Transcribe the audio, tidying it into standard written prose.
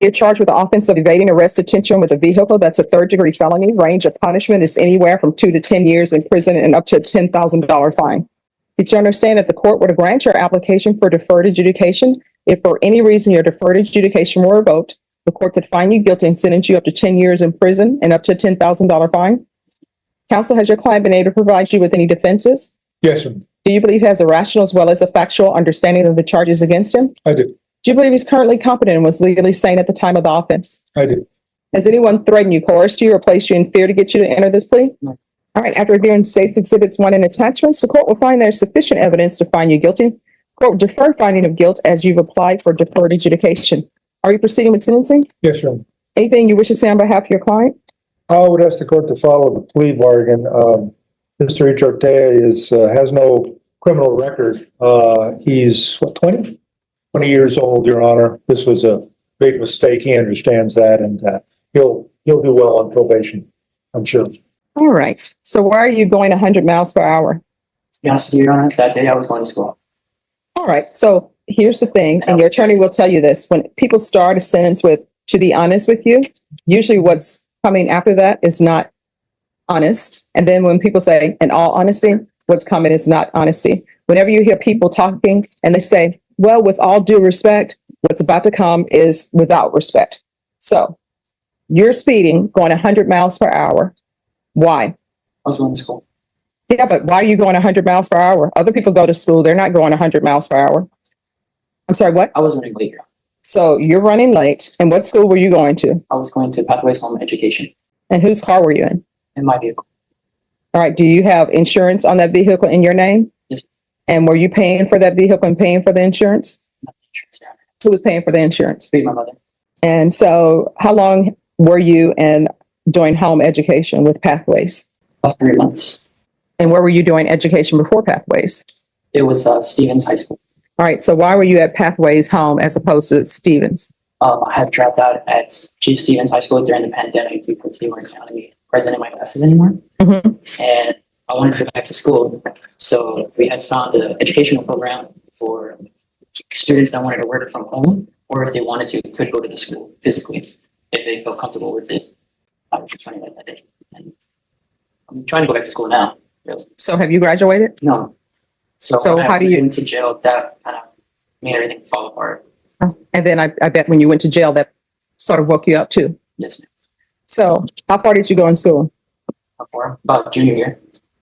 You're charged with the offense of evading arrest detention with a vehicle. That's a third-degree felony. Range of punishment is anywhere from 2 to 10 years in prison and up to a $10,000 fine. Did you understand that the court were to grant your application for deferred adjudication? If for any reason your deferred adjudication were revoked, the court could find you guilty and sentence you up to 10 years in prison and up to a $10,000 fine? Counsel, has your client been able to provide you with any defenses? Yes, sir. Do you believe he has a rational as well as a factual understanding of the charges against him? I do. Do you believe he's currently competent and was legally sane at the time of the offense? I do. Has anyone threatened you, coerced you, or placed you in fear to get you to enter this plea? No. All right. After reviewing State's Exhibits 1 and attachments, the court will find there's sufficient evidence to find you guilty. Court will defer finding of guilt as you've applied for deferred adjudication. Are you proceeding with sentencing? Yes, sir. Anything you wish to say on behalf of your client? I would ask the court to follow the plea bargain. Mr. Ortega has no criminal record. He's what, 20 years old, Your Honor. This was a big mistake. He understands that, and he'll do well on probation, I'm sure. All right. So why are you going 100 miles per hour? To be honest with you, Your Honor, that day I was going to school. All right. So here's the thing, and your attorney will tell you this. When people start a sentence with, to be honest with you, usually what's coming after that is not honest. And then when people say, in all honesty, what's coming is not honesty. Whenever you hear people talking and they say, well, with all due respect, what's about to come is without respect. So you're speeding, going 100 miles per hour. Why? I was going to school. Yeah, but why are you going 100 miles per hour? Other people go to school. They're not going 100 miles per hour. I'm sorry, what? I was running late here. So you're running late. And what school were you going to? I was going to Pathways Home Education And whose car were you in? in my vehicle. All right. Do you have insurance on that vehicle in your name? Yes. And were you paying for that vehicle and paying for the insurance? Not the insurance, Your Honor. Who was paying for the insurance? Paid my mother. And so how long were you in doing home education with Pathways? About 3 months. And where were you doing education before Pathways? It was Stevens High School. All right. So why were you at Pathways home as opposed to Stevens? I had dropped out at G. Stevens High School during the pandemic because they weren't counting me present in my classes anymore. Mm-hmm. And I wanted to go back to school. So we had found an educational program for students that wanted to work from home, or if they wanted to, could go to the school physically if they felt comfortable with this. I was just running that day. And I'm trying to go back to school now. Really. So have you graduated? No. So when how I do went you- into jail, that kind of made everything fall apart. And then I bet when you went to jail, that sort of woke you up too. Yes, ma'am. So how far did you go in school? Before, about junior year.